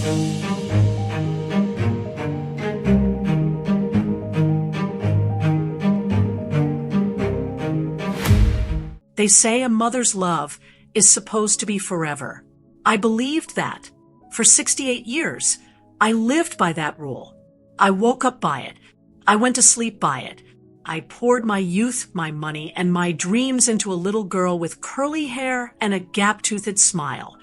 They say a mother's love is supposed to be forever. I believed that. For 68 years, I lived by that rule. I woke up by it. I went to sleep by it. I poured my youth, my money, and my dreams into a little girl with curly hair and a gap-toothed smile.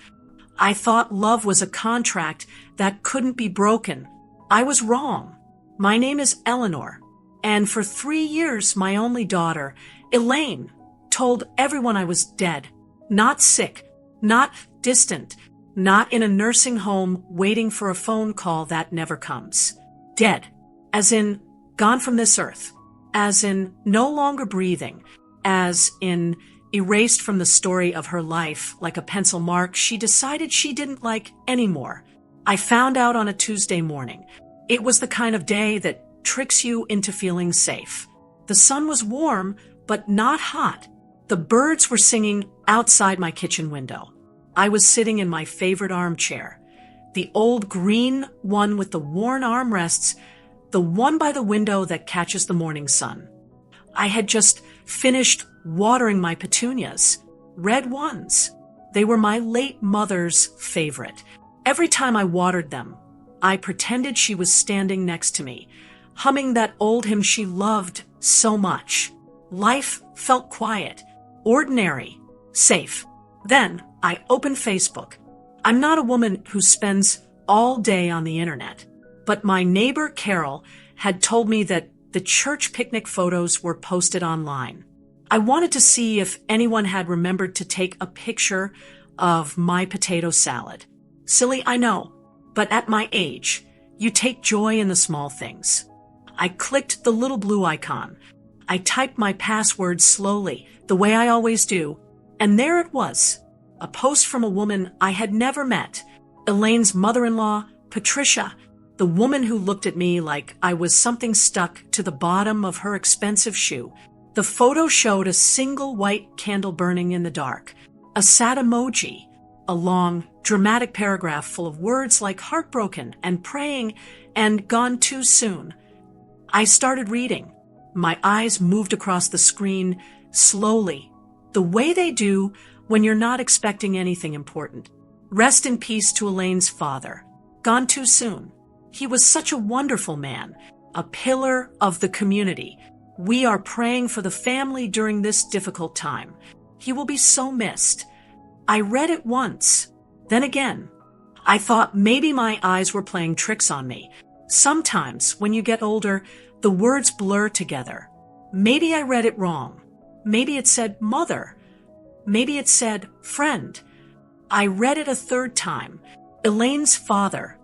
I thought love was a contract that couldn't be broken. I was wrong. My name is Eleanor, and for 3 years, my only daughter, Elaine, told everyone I was dead, not sick, not distant, not in a nursing home waiting for a phone call that never comes. Dead, as in gone from this earth, as in no longer breathing, as in erased from the story of her life like a pencil mark she decided she didn't like anymore. I found out on a Tuesday morning. It was the kind of day that tricks you into feeling safe. The sun was warm, but not hot. The birds were singing outside my kitchen window. I was sitting in my favorite armchair, the old green one with the worn armrests, the one by the window that catches the morning sun. I had just finished watering my petunias, red ones. They were my late mother's favorite. Every time I watered them, I pretended she was standing next to me, humming that old hymn she loved so much. Life felt quiet, ordinary, safe. Then I opened Facebook. I'm not a woman who spends all day on the internet, but my neighbor Carol had told me that the church picnic photos were posted online. I wanted to see if anyone had remembered to take a picture of my potato salad. Silly, I know, but at my age, you take joy in the small things. I clicked the little blue icon. I typed my password slowly, the way I always do, and there it was, a post from a woman I had never met, Elaine's mother-in-law, Patricia, the woman who looked at me like I was something stuck to the bottom of her expensive shoe. The photo showed a single white candle burning in the dark, a sad emoji, a long, dramatic paragraph full of words like heartbroken and praying and gone too soon. I started reading. My eyes moved across the screen slowly, the way they do when you're not expecting anything important. Rest in peace to Elaine's father. Gone too soon. He was such a wonderful man, a pillar of the community. We are praying for the family during this difficult time. He will be so missed. I read it once, then again. I thought maybe my eyes were playing tricks on me. Sometimes, when you get older, the words blur together. Maybe I read it wrong. Maybe it said mother. Maybe it said friend. I read it a third time. Elaine's father.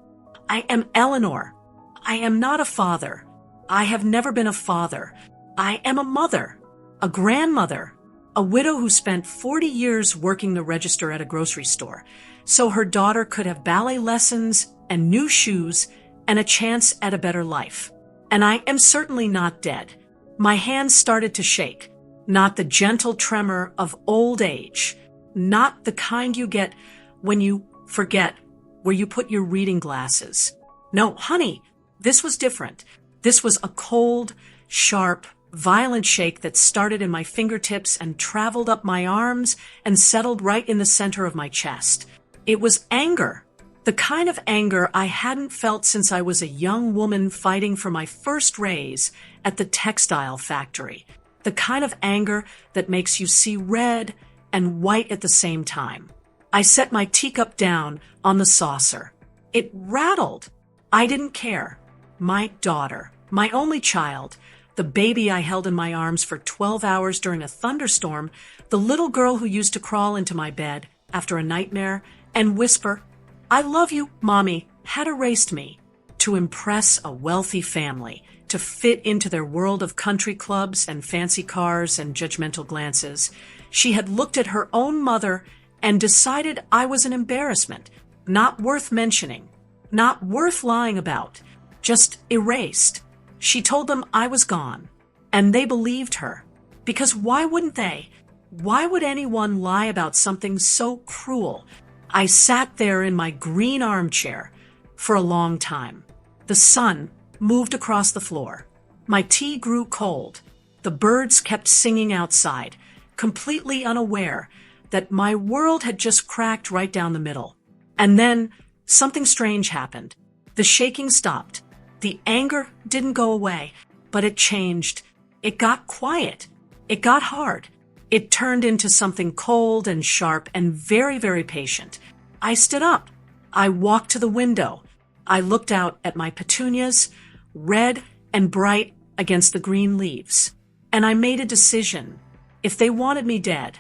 I am Eleanor. I am not a father. I have never been a father. I am a mother, a grandmother, a widow who spent 40 years working the register at a grocery store, so her daughter could have ballet lessons and new shoes and a chance at a better life. And I am certainly not dead. My hands started to shake, not the gentle tremor of old age, not the kind you get when you forget where you put your reading glasses. No, honey, this was different. This was a cold, sharp, violent shake that started in my fingertips and traveled up my arms and settled right in the center of my chest. It was anger, the kind of anger I hadn't felt since I was a young woman fighting for my first raise at the textile factory, the kind of anger that makes you see red and white at the same time. I set my teacup down on the saucer. It rattled. I didn't care. My daughter, my only child, the baby I held in my arms for 12 hours during a thunderstorm, the little girl who used to crawl into my bed after a nightmare and whisper, "I love you, Mommy," had erased me. To impress a wealthy family, to fit into their world of country clubs and fancy cars and judgmental glances, she had looked at her own mother and decided I was an embarrassment, not worth mentioning, not worth lying about, just erased. She told them I was gone, and they believed her. Because why wouldn't they? Why would anyone lie about something so cruel? I sat there in my green armchair, for a long time. The sun moved across the floor. My tea grew cold. The birds kept singing outside, completely unaware that my world had just cracked right down the middle. And then something strange happened. The shaking stopped. The anger didn't go away, but it changed. It got quiet. It got hard. It turned into something cold and sharp and very, very patient. I stood up. I walked to the window. I looked out at my petunias, red and bright against the green leaves. And I made a decision. If they wanted me dead,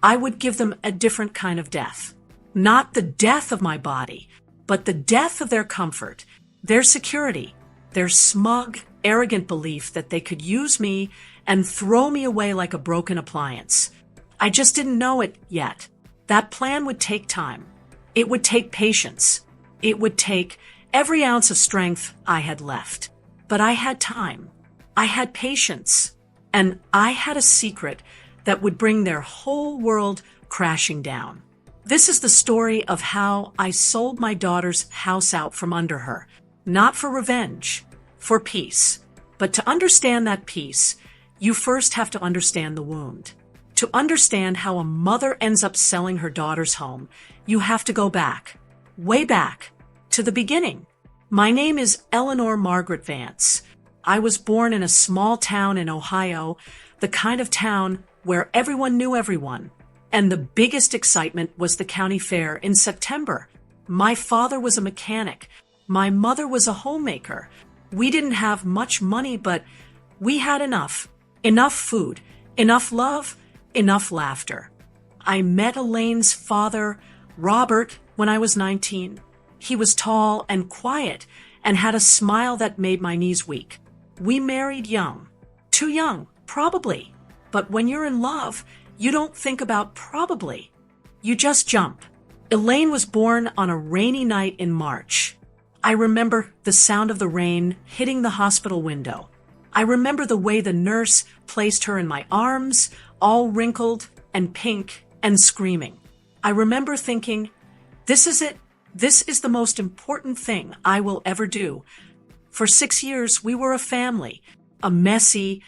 I would give them a different kind of death. Not the death of my body, but the death of their comfort, their security, their smug, arrogant belief that they could use me and throw me away like a broken appliance. I just didn't know it yet. That plan would take time. It would take patience. It would take every ounce of strength I had left. But I had time. I had patience. And I had a secret that would bring their whole world crashing down. This is the story of how I sold my daughter's house out from under her, not for revenge, for peace. But to understand that peace, you first have to understand the wound. To understand how a mother ends up selling her daughter's home, you have to go back, way back, to the beginning. My name is Eleanor Margaret Vance. I was born in a small town in Ohio, the kind of town where everyone knew everyone. And the biggest excitement was the county fair in September. My father was a mechanic. My mother was a homemaker. We didn't have much money, but we had enough. Enough food, enough love, enough laughter. I met Elaine's father, Robert, when I was 19. He was tall and quiet and had a smile that made my knees weak. We married young. Too young, probably. But when you're in love, you don't think about probably. You just jump. Elaine was born on a rainy night in March. I remember the sound of the rain hitting the hospital window. I remember the way the nurse placed her in my arms, all wrinkled and pink and screaming. I remember thinking, this is it. This is the most important thing I will ever do. For 6 years, we were a family, a messy,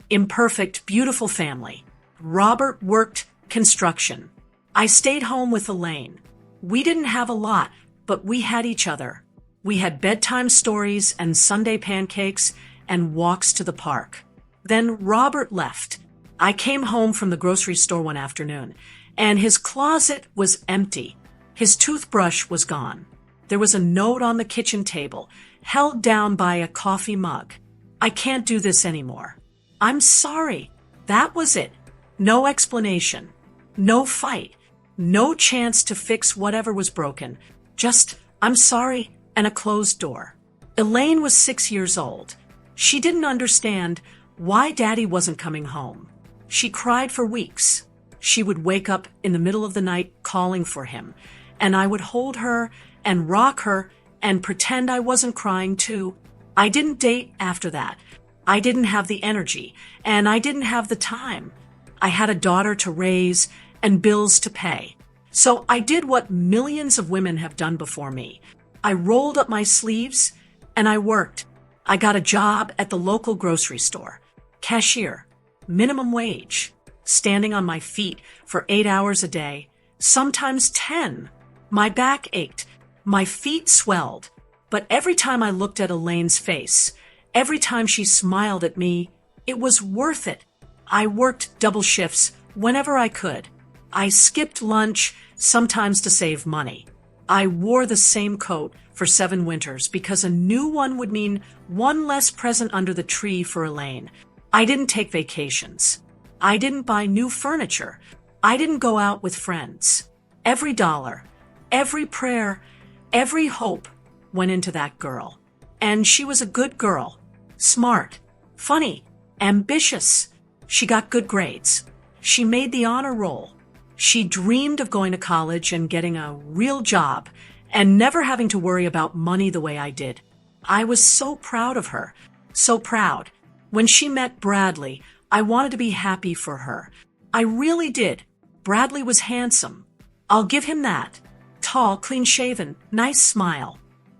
imperfect, beautiful family. Robert worked construction. I stayed home with Elaine. We didn't have a lot, but we had each other. We had bedtime stories and Sunday pancakes and walks to the park. Then Robert left. I came home from the grocery store one afternoon, and his closet was empty. His toothbrush was gone. There was a note on the kitchen table, held down by a coffee mug. I can't do this anymore. I'm sorry. That was it. No explanation. No fight. No chance to fix whatever was broken. Just, I'm sorry, and a closed door. Elaine was 6 years old. She didn't understand why Daddy wasn't coming home. She cried for weeks. She would wake up in the middle of the night calling for him, and I would hold her and rock her and pretend I wasn't crying too. I didn't date after that. I didn't have the energy, and I didn't have the time. I had a daughter to raise and bills to pay. So I did what millions of women have done before me. I rolled up my sleeves and I worked. I got a job at the local grocery store. Cashier. Minimum wage. Standing on my feet for 8 hours a day. Sometimes 10. My back ached. My feet swelled. But every time I looked at Elaine's face, every time she smiled at me, it was worth it. I worked double shifts whenever I could. I skipped lunch, sometimes to save money. I wore the same coat for 7 winters because a new one would mean one less present under the tree for Elaine. I didn't take vacations. I didn't buy new furniture. I didn't go out with friends. Every dollar, every prayer, every hope went into that girl. And she was a good girl. Smart, funny, ambitious. She got good grades. She made the honor roll. She dreamed of going to college and getting a real job and never having to worry about money the way I did. I was so proud of her. So proud. When she met Bradley, I wanted to be happy for her. I really did. Bradley was handsome. I'll give him that. Tall, clean-shaven, nice smile.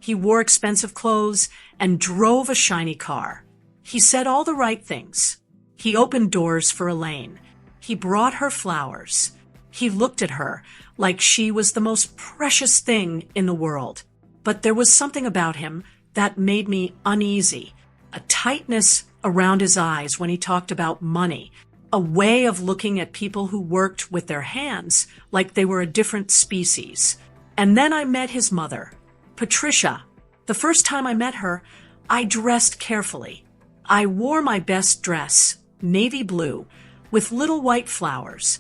He wore expensive clothes and drove a shiny car. He said all the right things. He opened doors for Elaine. He brought her flowers. He looked at her like she was the most precious thing in the world. But there was something about him that made me uneasy, a tightness around his eyes when he talked about money, a way of looking at people who worked with their hands like they were a different species. And then I met his mother, Patricia. The first time I met her, I dressed carefully. I wore my best dress, navy blue, with little white flowers.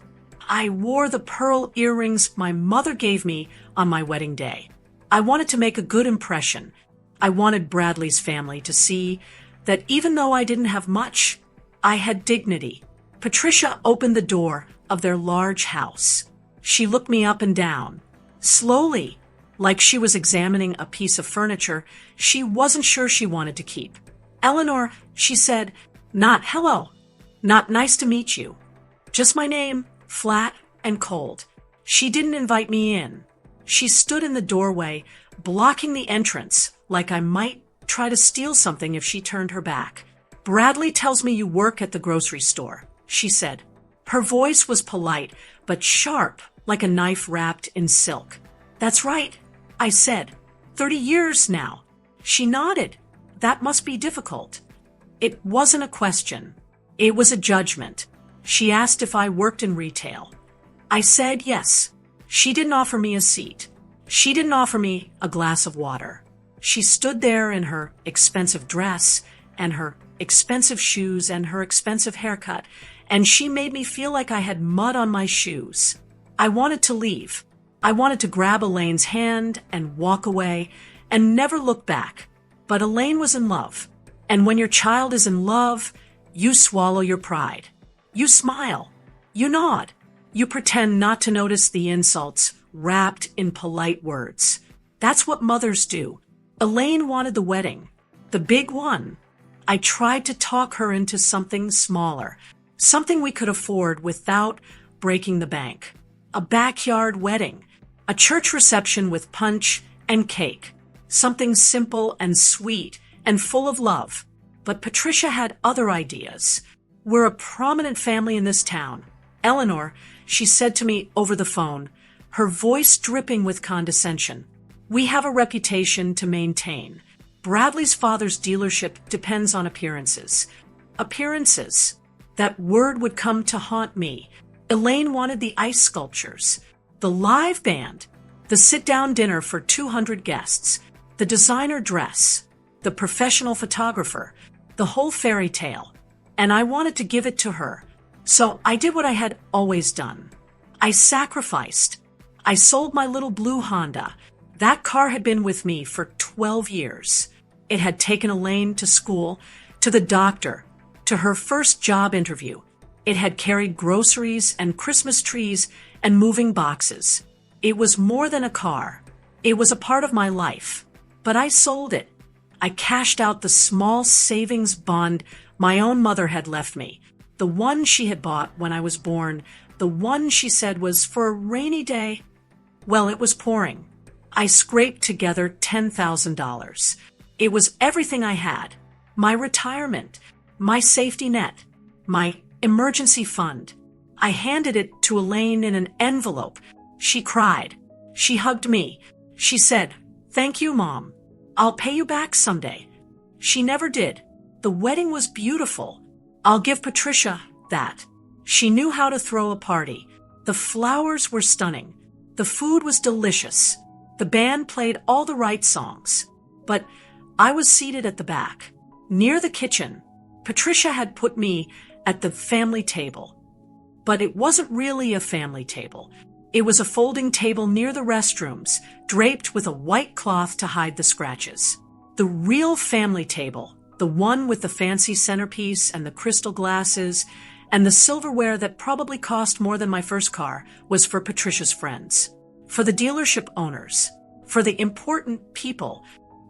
I wore the pearl earrings my mother gave me on my wedding day. I wanted to make a good impression. I wanted Bradley's family to see that even though I didn't have much, I had dignity. Patricia opened the door of their large house. She looked me up and down. Slowly, like she was examining a piece of furniture she wasn't sure she wanted to keep. "Eleanor," she said, "not hello, not nice to meet you. Just my name, flat and cold." She didn't invite me in. She stood in the doorway, blocking the entrance, like I might try to steal something if she turned her back. "Bradley tells me you work at the grocery store," she said. Her voice was polite, but sharp, like a knife wrapped in silk. "That's right," I said. 30 years now." She nodded. "That must be difficult." It wasn't a question. It was a judgment. She asked if I worked in retail. I said yes. She didn't offer me a seat. She didn't offer me a glass of water. She stood there in her expensive dress and her expensive shoes and her expensive haircut, and she made me feel like I had mud on my shoes. I wanted to leave. I wanted to grab Elaine's hand and walk away and never look back. But Elaine was in love. And when your child is in love, you swallow your pride. You smile. You nod. You pretend not to notice the insults wrapped in polite words. That's what mothers do. Elaine wanted the wedding, the big one. I tried to talk her into something smaller, something we could afford without breaking the bank. A backyard wedding, a church reception with punch and cake, something simple and sweet and full of love. But Patricia had other ideas. "We're a prominent family in this town. Eleanor," she said to me over the phone, her voice dripping with condescension. "We have a reputation to maintain. Bradley's father's dealership depends on appearances." Appearances. That word would come to haunt me. Elaine wanted the ice sculptures, the live band, the sit-down dinner for 200 guests, the designer dress, the professional photographer, the whole fairy tale. And I wanted to give it to her. So I did what I had always done. I sacrificed. I sold my little blue Honda. That car had been with me for 12 years. It had taken Elaine to school, to the doctor, to her first job interview. It had carried groceries and Christmas trees and moving boxes. It was more than a car. It was a part of my life. But I sold it. I cashed out the small savings bond my own mother had left me, the one she had bought when I was born, the one she said was for a rainy day. Well, it was pouring. I scraped together $10,000. It was everything I had. My retirement, my safety net, my emergency fund. I handed it to Elaine in an envelope. She cried. She hugged me. She said, "Thank you, Mom. I'll pay you back someday." She never did. The wedding was beautiful. I'll give Patricia that. She knew how to throw a party. The flowers were stunning. The food was delicious. The band played all the right songs. But I was seated at the back, near the kitchen. Patricia had put me at the family table. But it wasn't really a family table. It was a folding table near the restrooms, draped with a white cloth to hide the scratches. The real family table, the one with the fancy centerpiece and the crystal glasses and the silverware that probably cost more than my first car, was for Patricia's friends, for the dealership owners, for the important people.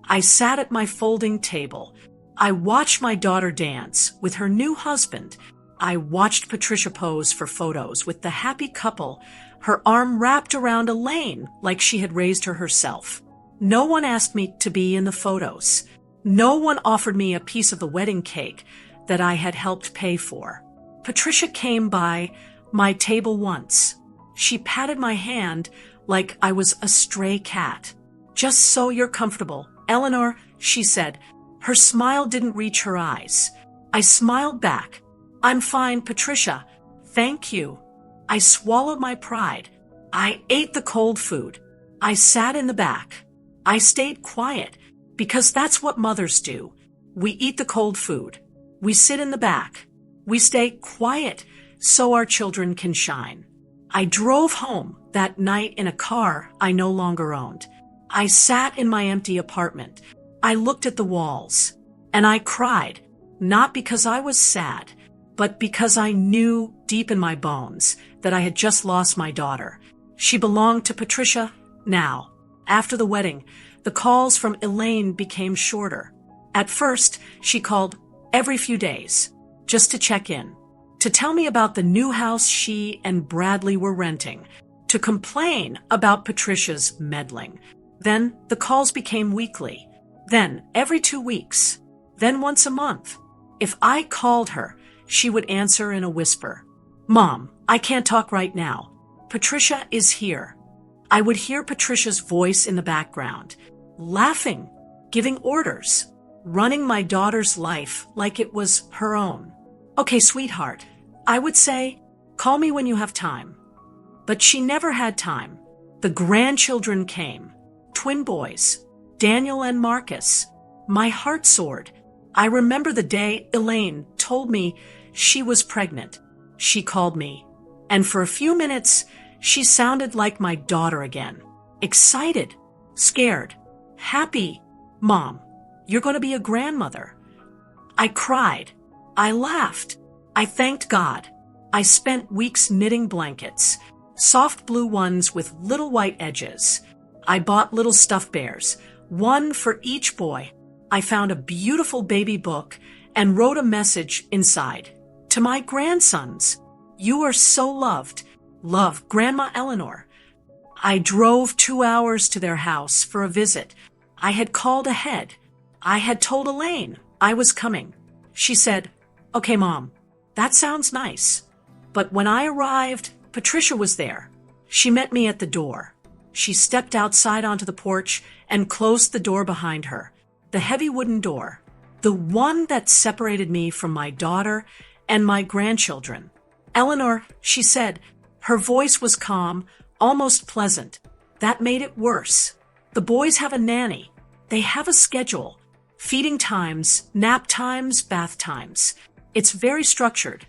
I sat at my folding table. I watched my daughter dance with her new husband. I watched Patricia pose for photos with the happy couple, her arm wrapped around Elaine like she had raised her herself. No one asked me to be in the photos. No one offered me a piece of the wedding cake that I had helped pay for. Patricia came by my table once. She patted my hand like I was a stray cat. "Just so you're comfortable, Eleanor," she said. Her smile didn't reach her eyes. I smiled back. "I'm fine, Patricia. Thank you." I swallowed my pride. I ate the cold food. I sat in the back. I stayed quiet because that's what mothers do. We eat the cold food. We sit in the back. We stay quiet so our children can shine. I drove home that night in a car I no longer owned. I sat in my empty apartment. I looked at the walls and I cried, not because I was sad, but because I knew deep in my bones that I had just lost my daughter. She belonged to Patricia now. After the wedding, the calls from Elaine became shorter. At first, she called every few days, just to check in, to tell me about the new house she and Bradley were renting, to complain about Patricia's meddling. Then the calls became weekly, then every 2 weeks, then once a month. If I called her, she would answer in a whisper, "Mom, I can't talk right now. Patricia is here." I would hear Patricia's voice in the background, laughing, giving orders, running my daughter's life like it was her own. "Okay, sweetheart," I would say, "call me when you have time." But she never had time. The grandchildren came, twin boys, Daniel and Marcus. My heart soared. I remember the day Elaine told me she was pregnant. She called me, and for a few minutes, she sounded like my daughter again. Excited, scared, happy. "Mom, you're going to be a grandmother." I cried. I laughed. I thanked God. I spent weeks knitting blankets, soft blue ones with little white edges. I bought little stuffed bears, one for each boy. I found a beautiful baby book and wrote a message inside. "To my grandsons, you are so loved. Love, Grandma Eleanor." I drove 2 hours to their house for a visit. I had called ahead. I had told Elaine I was coming. She said, "Okay, Mom, that sounds nice." But when I arrived, Patricia was there. She met me at the door. She stepped outside onto the porch and closed the door behind her. The heavy wooden door, the one that separated me from my daughter and my grandchildren. "Eleanor," she said. Her voice was calm, almost pleasant. That made it worse. "The boys have a nanny. They have a schedule. Feeding times, nap times, bath times. It's very structured."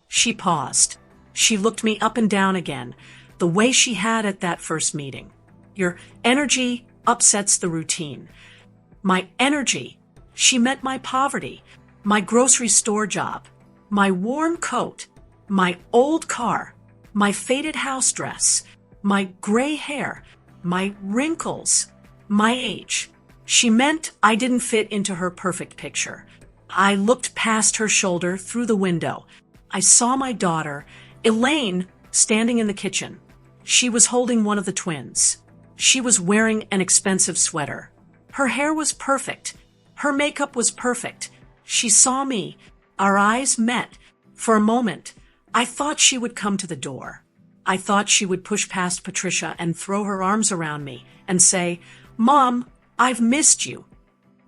She paused. She looked me up and down again, the way she had at that first meeting. "Your energy upsets the routine." My energy. She meant my poverty, my grocery store job, my warm coat, my old car, my faded house dress, my gray hair, my wrinkles, my age. She meant I didn't fit into her perfect picture. I looked past her shoulder through the window. I saw my daughter, Elaine, standing in the kitchen. She was holding one of the twins. She was wearing an expensive sweater. Her hair was perfect. Her makeup was perfect. She saw me. Our eyes met. For a moment, I thought she would come to the door. I thought she would push past Patricia and throw her arms around me and say, "Mom, I've missed you."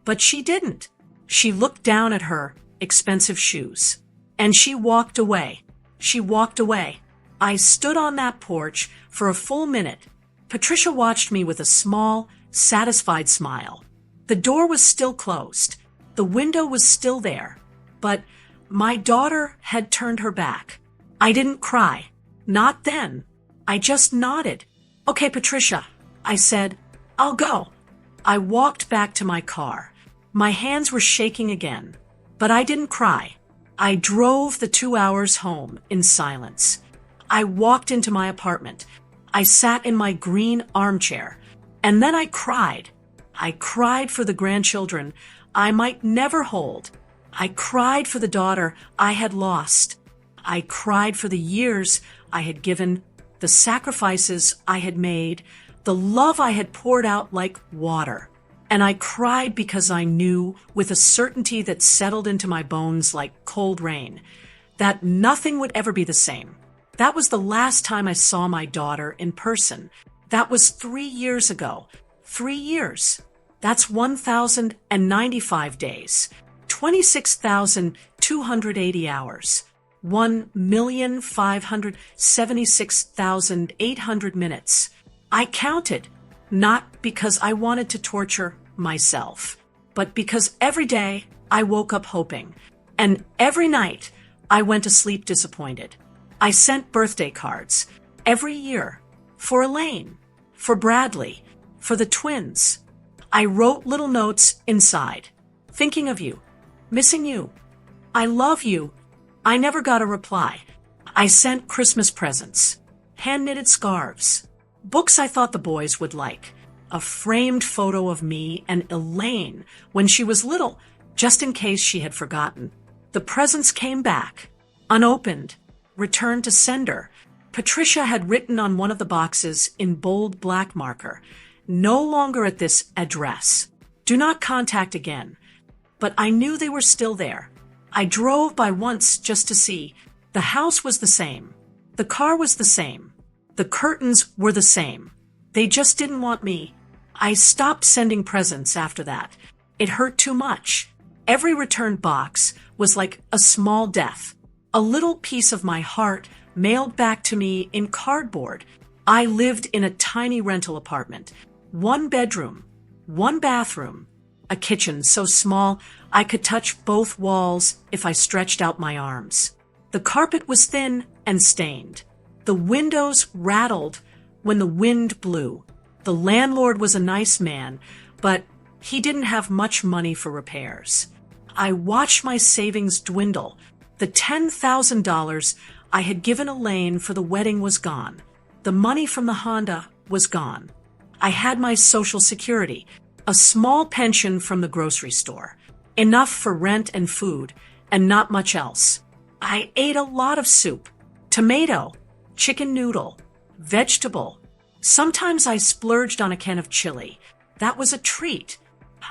But she didn't. She looked down at her expensive shoes. And she walked away. She walked away. I stood on that porch for a full minute. Patricia watched me with a small, satisfied smile. The door was still closed. The window was still there. But my daughter had turned her back. I didn't cry. Not then. I just nodded. "Okay, Patricia," I said. "I'll go." I walked back to my car. My hands were shaking again. But I didn't cry. I drove the 2 hours home in silence. I walked into my apartment. I sat in my green armchair. And then I cried. I cried for the grandchildren I might never hold. I cried for the daughter I had lost. I cried for the years I had given, the sacrifices I had made, the love I had poured out like water. And I cried because I knew, with a certainty that settled into my bones like cold rain, that nothing would ever be the same. That was the last time I saw my daughter in person. That was 3 years ago. 3 years. That's 1,095 days. 26,280 hours. 1,576,800 minutes. I counted, not because I wanted to torture myself, but because every day I woke up hoping, and every night I went to sleep disappointed. I sent birthday cards every year for Elaine, for Bradley, for the twins. I wrote little notes inside, thinking of you, missing you. I love you. I never got a reply. I sent Christmas presents, hand-knitted scarves, books I thought the boys would like, a framed photo of me and Elaine when she was little, just in case she had forgotten. The presents came back, unopened, returned to sender. Patricia had written on one of the boxes in bold black marker, "No longer at this address. Do not contact again." But I knew they were still there. I drove by once just to see. The house was the same. The car was the same. The curtains were the same. They just didn't want me. I stopped sending presents after that. It hurt too much. Every returned box was like a small death. A little piece of my heart mailed back to me in cardboard. I lived in a tiny rental apartment. 1 bedroom, 1 bathroom, a kitchen so small I could touch both walls if I stretched out my arms. The carpet was thin and stained. The windows rattled when the wind blew. The landlord was a nice man, but he didn't have much money for repairs. I watched my savings dwindle. The $10,000 I had given Elaine for the wedding was gone. The money from the Honda was gone. I had my Social Security, a small pension from the grocery store, enough for rent and food, and not much else. I ate a lot of soup, tomato, chicken noodle, vegetable. Sometimes I splurged on a can of chili. That was a treat.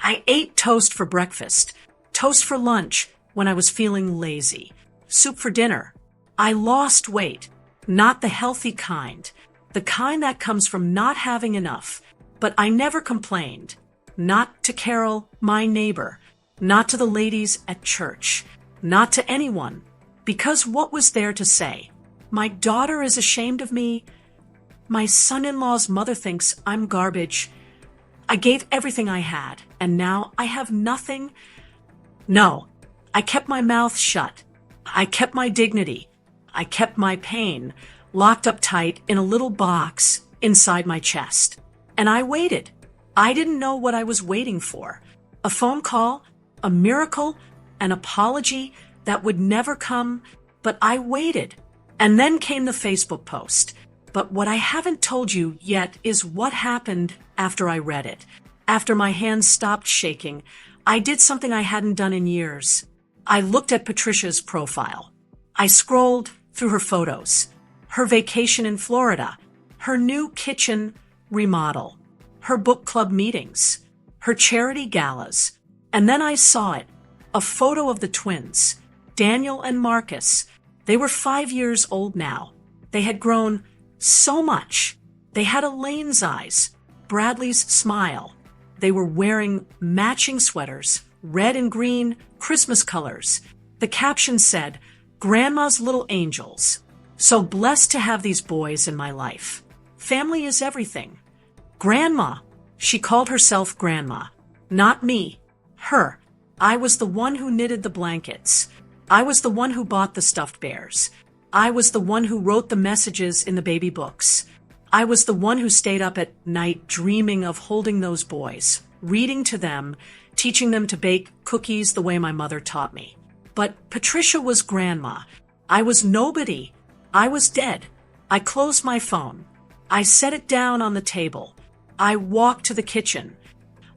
I ate toast for breakfast, toast for lunch when I was feeling lazy, soup for dinner. I lost weight, not the healthy kind, the kind that comes from not having enough, but I never complained. Not to Carol, my neighbor, not to the ladies at church, not to anyone, because what was there to say? My daughter is ashamed of me. My son-in-law's mother thinks I'm garbage. I gave everything I had, and now I have nothing. No, I kept my mouth shut. I kept my dignity. I kept my pain locked up tight in a little box inside my chest. And I waited. I didn't know what I was waiting for. A phone call, a miracle, an apology that would never come, but I waited. And then came the Facebook post. But what I haven't told you yet is what happened after I read it. After my hands stopped shaking, I did something I hadn't done in years. I looked at Patricia's profile. I scrolled through her photos, her vacation in Florida, her new kitchen remodel, her book club meetings, her charity galas. And then I saw it, a photo of the twins, Daniel and Marcus. They were 5 years old now. They had grown so much. They had Elaine's eyes, Bradley's smile. They were wearing matching sweaters, red and green, Christmas colors. The caption said, "Grandma's little angels." So blessed to have these boys in my life. Family is everything. Grandma. She called herself Grandma. Not me. Her. I was the one who knitted the blankets. I was the one who bought the stuffed bears. I was the one who wrote the messages in the baby books. I was the one who stayed up at night dreaming of holding those boys, reading to them, teaching them to bake cookies the way my mother taught me. But Patricia was Grandma. I was nobody. I was dead. I closed my phone. I set it down on the table. I walked to the kitchen.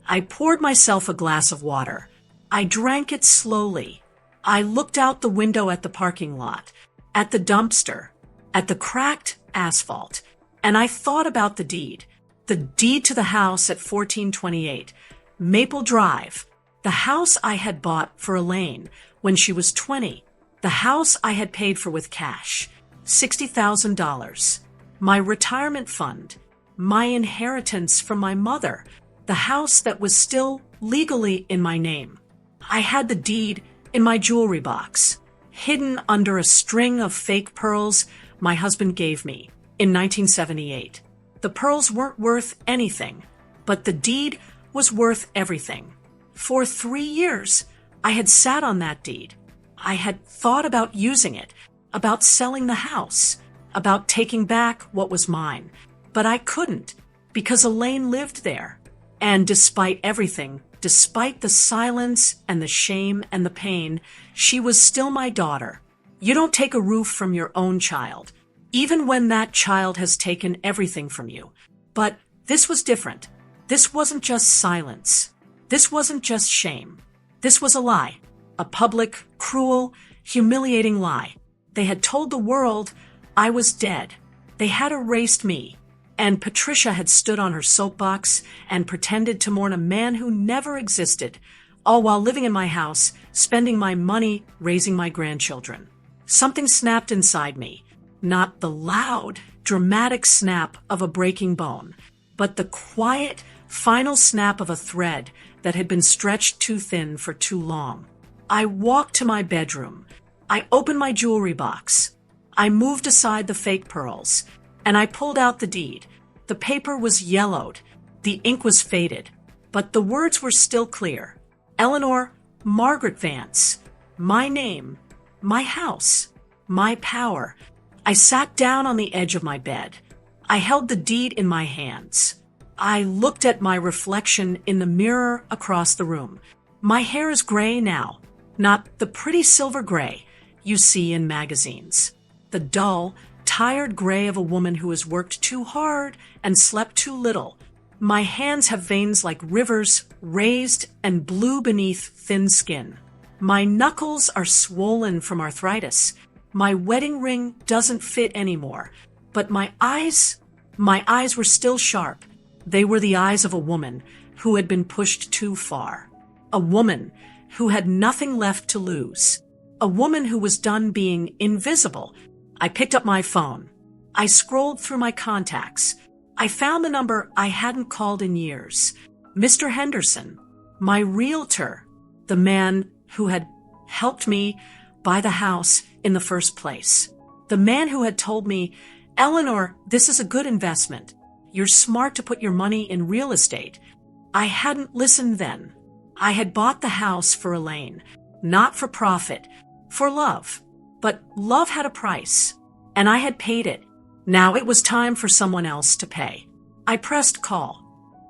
I poured myself a glass of water. I drank it slowly. I looked out the window at the parking lot, at the dumpster, at the cracked asphalt, and I thought about the deed. The deed to the house at 1428 Maple Drive, the house I had bought for Elaine when she was 20, the house I had paid for with cash, $60,000, my retirement fund, my inheritance from my mother, the house that was still legally in my name. I had the deed in my jewelry box, hidden under a string of fake pearls my husband gave me in 1978. The pearls weren't worth anything, but the deed was worth everything. For 3 years, I had sat on that deed. I had thought about using it, about selling the house, about taking back what was mine. But I couldn't, because Elaine lived there. And despite everything, despite the silence and the shame and the pain, she was still my daughter. You don't take a roof from your own child, even when that child has taken everything from you. But this was different. This wasn't just silence. This wasn't just shame. This was a lie. A public, cruel, humiliating lie. They had told the world I was dead. They had erased me. And Patricia had stood on her soapbox and pretended to mourn a man who never existed, all while living in my house, spending my money, raising my grandchildren. Something snapped inside me. Not the loud, dramatic snap of a breaking bone, but the quiet, final snap of a thread that had been stretched too thin for too long. I walked to my bedroom. I opened my jewelry box. I moved aside the fake pearls, and I pulled out the deed. The paper was yellowed. The ink was faded, but the words were still clear. Eleanor Margaret Vance. My name. My house. My power. I sat down on the edge of my bed. I held the deed in my hands. I looked at my reflection in the mirror across the room. My hair is gray now, not the pretty silver gray you see in magazines. The dull, tired gray of a woman who has worked too hard and slept too little. My hands have veins like rivers, raised and blue beneath thin skin. My knuckles are swollen from arthritis. My wedding ring doesn't fit anymore, but my eyes were still sharp. They were the eyes of a woman who had been pushed too far. A woman who had nothing left to lose. A woman who was done being invisible. I picked up my phone. I scrolled through my contacts. I found the number I hadn't called in years. Mr. Henderson, my realtor, the man who had helped me buy the house in the first place. The man who had told me, Eleanor, this is a good investment. You're smart to put your money in real estate. I hadn't listened then. I had bought the house for Elaine, not for profit, for love. But love had a price, and I had paid it. Now it was time for someone else to pay. I pressed call.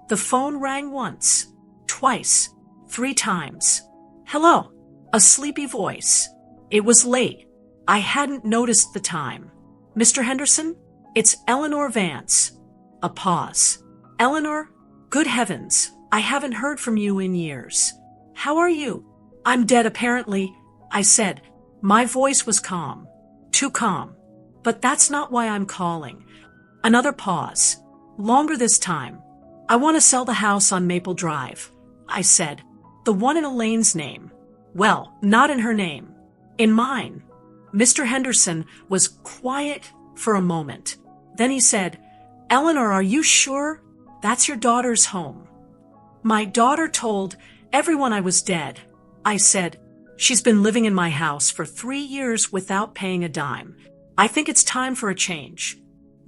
The phone rang once, twice, 3 times. Hello, a sleepy voice. It was late. I hadn't noticed the time. Mr. Henderson, it's Eleanor Vance. A pause. Eleanor, good heavens, I haven't heard from you in years. How are you? I'm dead apparently, I said. My voice was calm. Too calm. But that's not why I'm calling. Another pause. Longer this time. I want to sell the house on Maple Drive, I said. The one in Elaine's name. Well, not in her name. In mine. Mr. Henderson was quiet for a moment. Then he said, Eleanor, are you sure? That's your daughter's home. My daughter told everyone I was dead. I said, she's been living in my house for 3 years without paying a dime. I think it's time for a change.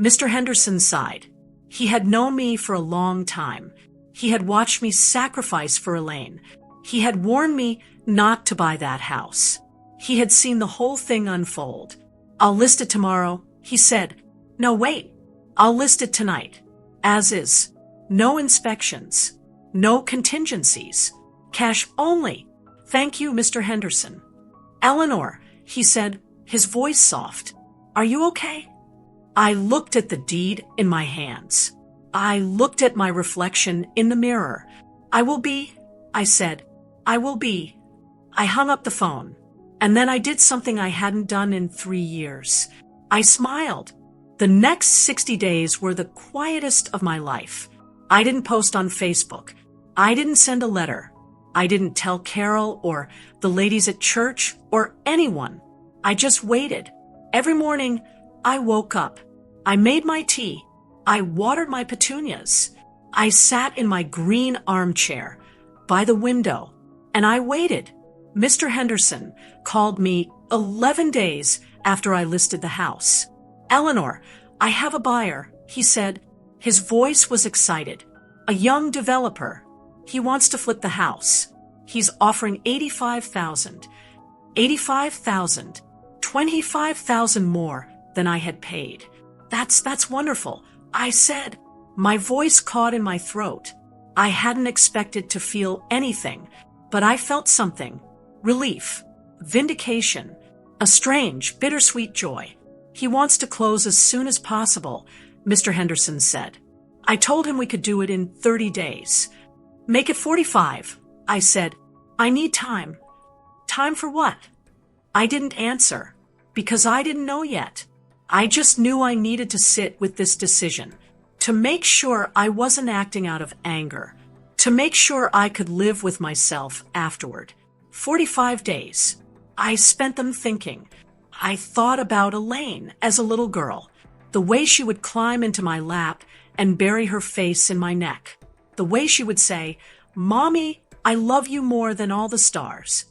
Mr. Henderson sighed. He had known me for a long time. He had watched me sacrifice for Elaine. He had warned me not to buy that house. He had seen the whole thing unfold. I'll list it tomorrow, he said. No, wait. I'll list it tonight. As is. No inspections. No contingencies. Cash only. Thank you, Mr. Henderson. Eleanor, he said, his voice soft. Are you okay? I looked at the deed in my hands. I looked at my reflection in the mirror. I will be, I said. I will be. I hung up the phone. And then I did something I hadn't done in 3 years. I smiled. The next 60 days were the quietest of my life. I didn't post on Facebook. I didn't send a letter. I didn't tell Carol or the ladies at church or anyone. I just waited. Every morning, I woke up. I made my tea. I watered my petunias. I sat in my green armchair by the window, and I waited. Mr. Henderson called me 11 days after I listed the house. "Eleanor, I have a buyer," he said. His voice was excited. "A young developer. He wants to flip the house. He's offering $85,000. $85,000. $25,000 more than I had paid. That's wonderful," I said. My voice caught in my throat. I hadn't expected to feel anything, but I felt something. Relief. Vindication. A strange, bittersweet joy. "He wants to close as soon as possible," Mr. Henderson said. I told him we could do it in 30 days. "Make it 45, I said. "I need time." "Time for what?" I didn't answer, because I didn't know yet. I just knew I needed to sit with this decision, to make sure I wasn't acting out of anger, to make sure I could live with myself afterward. 45 days. I spent them thinking. I thought about Elaine as a little girl, the way she would climb into my lap and bury her face in my neck, the way she would say, "Mommy, I love you more than all the stars."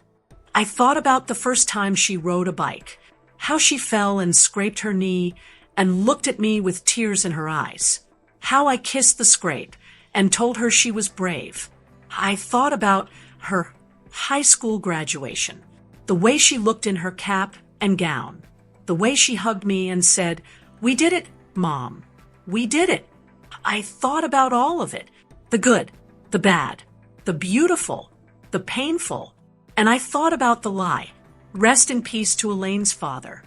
I thought about the first time she rode a bike, how she fell and scraped her knee and looked at me with tears in her eyes, how I kissed the scrape and told her she was brave. I thought about her high school graduation, the way she looked in her cap and gown, the way she hugged me and said, "We did it, Mom. We did it." I thought about all of it, the good, the bad, the beautiful, the painful, and I thought about the lie. Rest in peace to Elaine's father.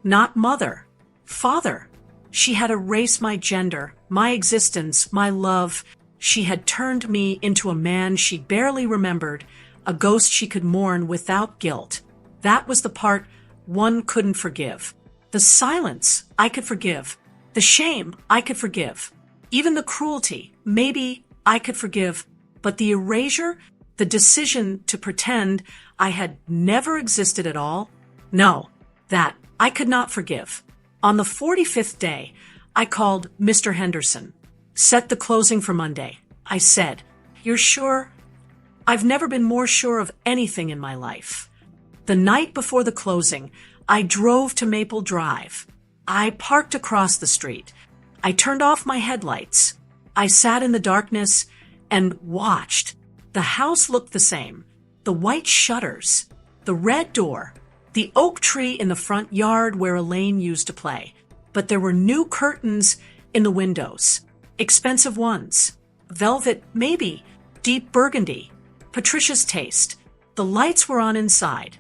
Not mother. Father. She had erased my gender, my existence, my love. She had turned me into a man she barely remembered, a ghost she could mourn without guilt. That was the part one couldn't forgive. The silence I could forgive. The shame I could forgive. Even the cruelty, maybe I could forgive. But the erasure, the decision to pretend I had never existed at all, no, that I could not forgive. On the 45th day, I called Mr. Henderson. "Set the closing for Monday," I said. "You're sure?" I've never been more sure of anything in my life. The night before the closing, I drove to Maple Drive. I parked across the street. I turned off my headlights. I sat in the darkness and watched. The house looked the same. The white shutters, the red door, the oak tree in the front yard where Elaine used to play. But there were new curtains in the windows. Expensive ones. Velvet, maybe. Deep burgundy. Patricia's taste. The lights were on inside.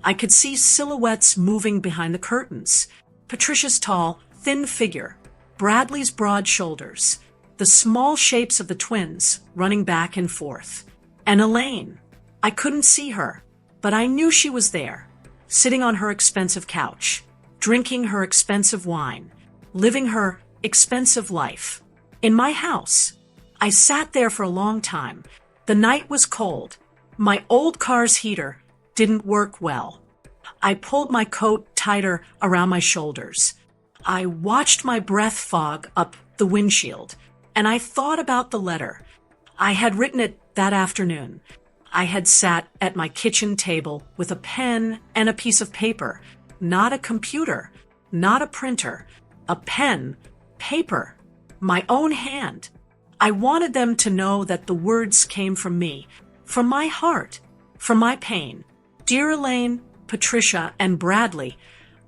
I could see silhouettes moving behind the curtains. Patricia's tall, thin figure. Bradley's broad shoulders. The small shapes of the twins running back and forth. And Elaine. I couldn't see her, but I knew she was there, sitting on her expensive couch, drinking her expensive wine, living her expensive life. In my house. I sat there for a long time. The night was cold. My old car's heater didn't work well. I pulled my coat tighter around my shoulders. I watched my breath fog up the windshield, and I thought about the letter. I had written it that afternoon. I had sat at my kitchen table with a pen and a piece of paper, not a computer, not a printer, a pen, paper, my own hand. I wanted them to know that the words came from me, from my heart, from my pain. Dear Elaine, Patricia, and Bradley,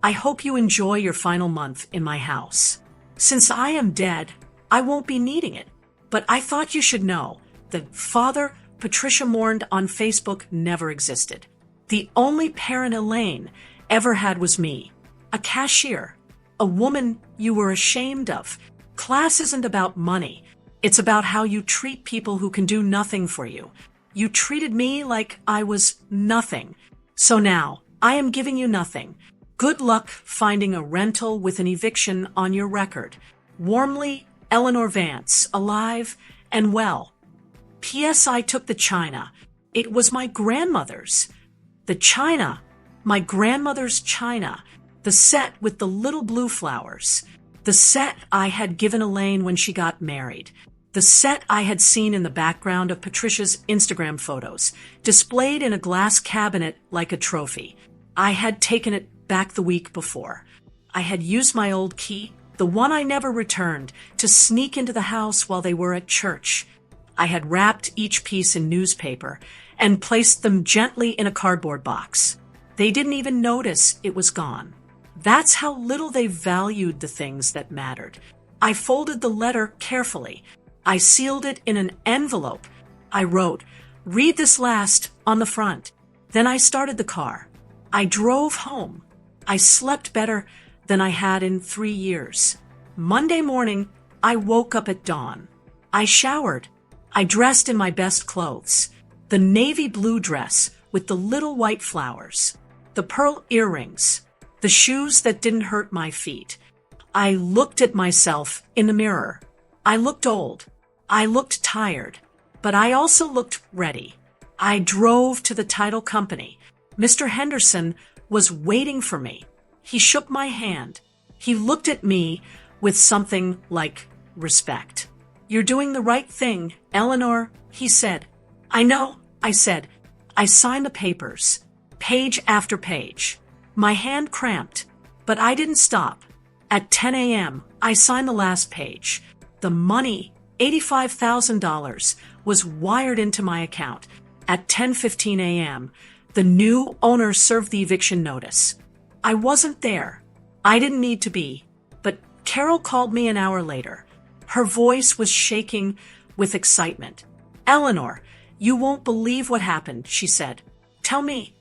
I hope you enjoy your final month in my house. Since I am dead, I won't be needing it, but I thought you should know that Father Patricia mourned on Facebook never existed. The only parent Elaine ever had was me, a cashier, a woman you were ashamed of. Class isn't about money. It's about how you treat people who can do nothing for you. You treated me like I was nothing. So now, I am giving you nothing. Good luck finding a rental with an eviction on your record. Warmly, Eleanor Vance, alive And well, P.S. I took the china. It was my grandmother's. The china, my grandmother's china, the set with the little blue flowers, the set I had given Elaine when she got married, the set I had seen in the background of Patricia's Instagram photos, displayed in a glass cabinet like a trophy. I had taken it back the week before. I had used my old key, the one I never returned, to sneak into the house while they were at church. I had wrapped each piece in newspaper and placed them gently in a cardboard box. They didn't even notice it was gone. That's how little they valued the things that mattered. I folded the letter carefully. I sealed it in an envelope. I wrote, "Read this last," on the front. Then I started the car. I drove home. I slept better than I had in 3 years. Monday morning, I woke up at dawn. I showered. I dressed in my best clothes. The navy blue dress with the little white flowers. The pearl earrings. The shoes that didn't hurt my feet. I looked at myself in the mirror. I looked old. I looked tired. But I also looked ready. I drove to the title company. Mr. Henderson was waiting for me. He shook my hand. He looked at me with something like respect. "You're doing the right thing, Eleanor," he said. "I know," I said. I signed the papers, page after page. My hand cramped, but I didn't stop. At 10 a.m., I signed the last page. The money, $85,000, was wired into my account. At 10:15 a.m., the new owner served the eviction notice. I wasn't there. I didn't need to be. But Carol called me an hour later. Her voice was shaking with excitement. "Eleanor, you won't believe what happened," she said. "Tell me."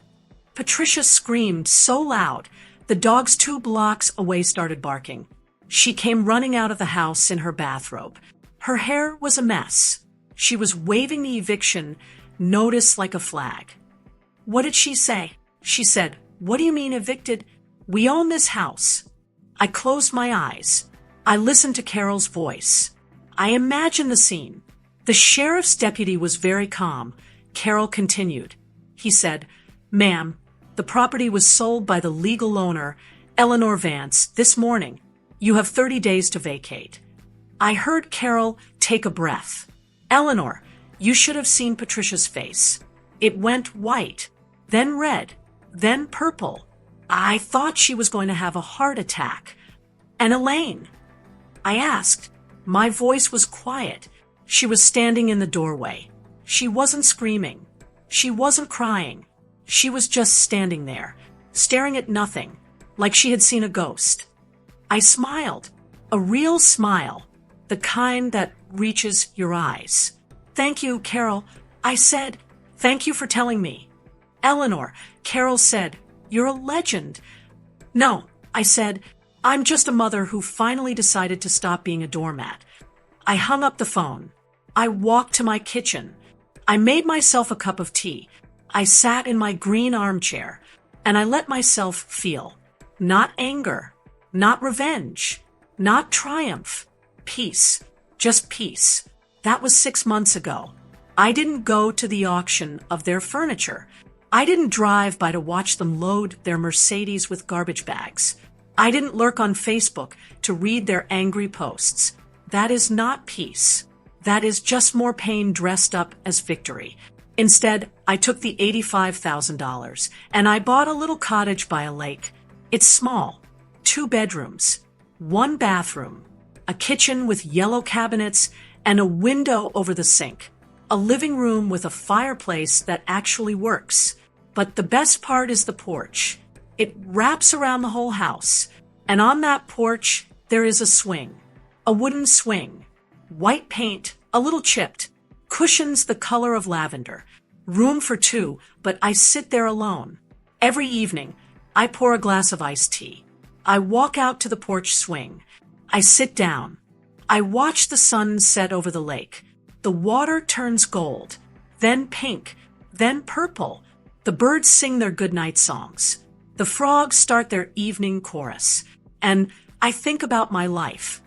Patricia screamed so loud, the dogs 2 blocks away started barking. She came running out of the house in her bathrobe. Her hair was a mess. She was waving the eviction notice like a flag. "What did she say?" She said, "What do you mean evicted? We own this house." I closed my eyes. I listened to Carol's voice. I imagined the scene. The sheriff's deputy was very calm. Carol continued. He said, "Ma'am, the property was sold by the legal owner, Eleanor Vance, this morning. You have 30 days to vacate." I heard Carol take a breath. "Eleanor, you should have seen Patricia's face. It went white, then red, then purple. I thought she was going to have a heart attack." "And Elaine?" I asked. My voice was quiet. She was standing in the doorway. She wasn't screaming. She wasn't crying. She was just standing there, staring at nothing, like she had seen a ghost. I smiled. A real smile. The kind that reaches your eyes. "Thank you, Carol," I said. "Thank you for telling me." "Eleanor," Carol said, "you're a legend." "No," I said, "I'm just a mother who finally decided to stop being a doormat." I hung up the phone. I walked to my kitchen. I made myself a cup of tea. I sat in my green armchair, and I let myself feel. Not anger, not revenge, not triumph. Peace. Just peace. That was 6 months ago. I didn't go to the auction of their furniture. I didn't drive by to watch them load their Mercedes with garbage bags. I didn't lurk on Facebook to read their angry posts. That is not peace. That is just more pain dressed up as victory. Instead, I took the $85,000 and I bought a little cottage by a lake. It's small, 2 bedrooms, 1 bathroom, a kitchen with yellow cabinets and a window over the sink, a living room with a fireplace that actually works. But the best part is the porch. It wraps around the whole house, and on that porch there is a swing, a wooden swing, white paint, a little chipped, cushions the color of lavender, room for 2, but I sit there alone. Every evening, I pour a glass of iced tea. I walk out to the porch swing. I sit down. I watch the sun set over the lake. The water turns gold, then pink, then purple. The birds sing their goodnight songs. The frogs start their evening chorus. And I think about my life.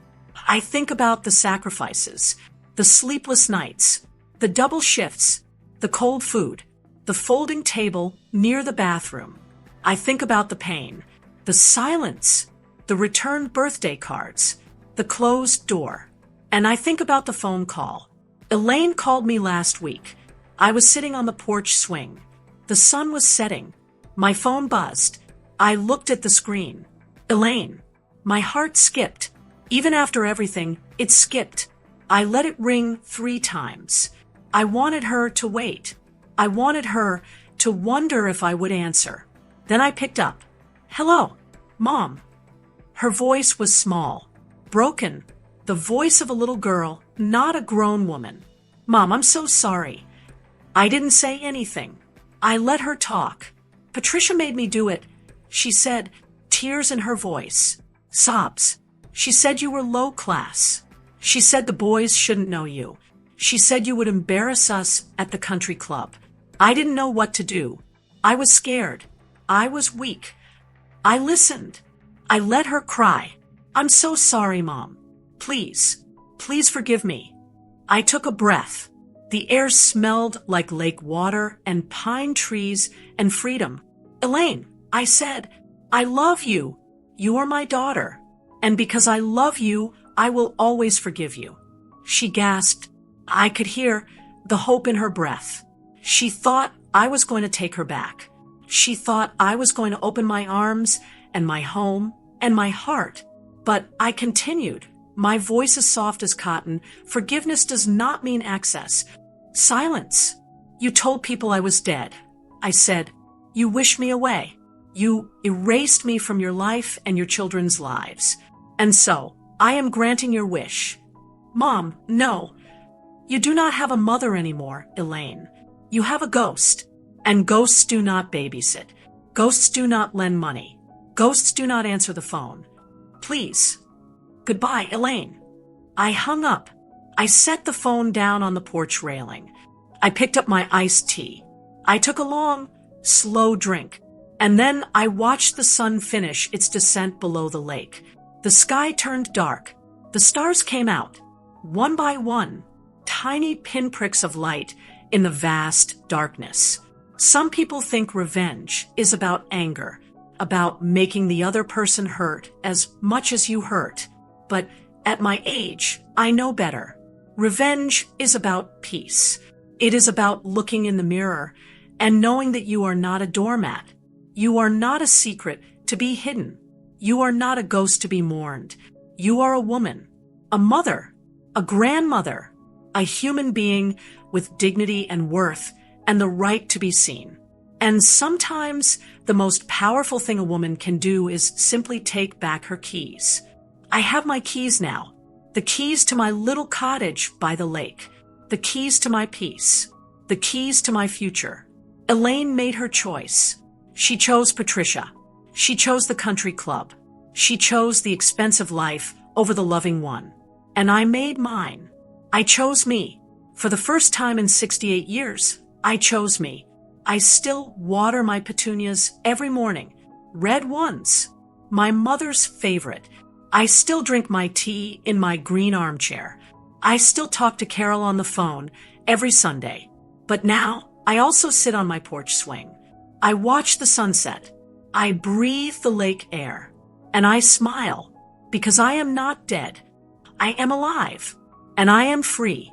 I think about the sacrifices, The sleepless nights, the double shifts, the cold food, the folding table near the bathroom. I think about the pain, the silence, the returned birthday cards, the closed door. And I think about the phone call. Elaine called me last week. I was sitting on the porch swing. The sun was setting. My phone buzzed. I looked at the screen. Elaine. My heart skipped. Even after everything, it skipped. I let it ring 3 times. I wanted her to wait. I wanted her to wonder if I would answer. Then I picked up. Hello, Mom. Her voice was small, broken, the voice of a little girl, not a grown woman. Mom, I'm so sorry. I didn't say anything. I let her talk. Patricia made me do it. She said, tears in her voice, sobs. She said you were low class. She said the boys shouldn't know you. She said you would embarrass us at the country club. I didn't know what to do. I was scared. I was weak. I listened. I let her cry. I'm so sorry, Mom. Please, please forgive me. I took a breath. The air smelled like lake water and pine trees and freedom. Elaine, I said, I love you. You are my daughter. And because I love you, I will always forgive you. She gasped. I could hear the hope in her breath. She thought I was going to take her back. She thought I was going to open my arms and my home and my heart. But I continued. My voice as soft as cotton. Forgiveness does not mean access. Silence. You told people I was dead. I said, you wished me away. You erased me from your life and your children's lives. And so, I am granting your wish. Mom, no. You do not have a mother anymore, Elaine. You have a ghost. And ghosts do not babysit. Ghosts do not lend money. Ghosts do not answer the phone. Please. Goodbye, Elaine. I hung up. I set the phone down on the porch railing. I picked up my iced tea. I took a long, slow drink. And then I watched the sun finish its descent below the lake. The sky turned dark. The stars came out, one by one, tiny pinpricks of light in the vast darkness. Some people think revenge is about anger, about making the other person hurt as much as you hurt. But at my age, I know better. Revenge is about peace. It is about looking in the mirror and knowing that you are not a doormat. You are not a secret to be hidden. You are not a ghost to be mourned. You are a woman, a mother, a grandmother, a human being with dignity and worth and the right to be seen. And sometimes the most powerful thing a woman can do is simply take back her keys. I have my keys now. The keys to my little cottage by the lake. The keys to my peace. The keys to my future. Elaine made her choice. She chose Patricia. She chose the country club. She chose the expensive life over the loving one. And I made mine. I chose me. For the first time in 68 years, I chose me. I still water my petunias every morning. Red ones. My mother's favorite. I still drink my tea in my green armchair. I still talk to Carol on the phone every Sunday. But now, I also sit on my porch swing. I watch the sunset. I breathe the lake air. And I smile because I am not dead. I am alive. And I am free.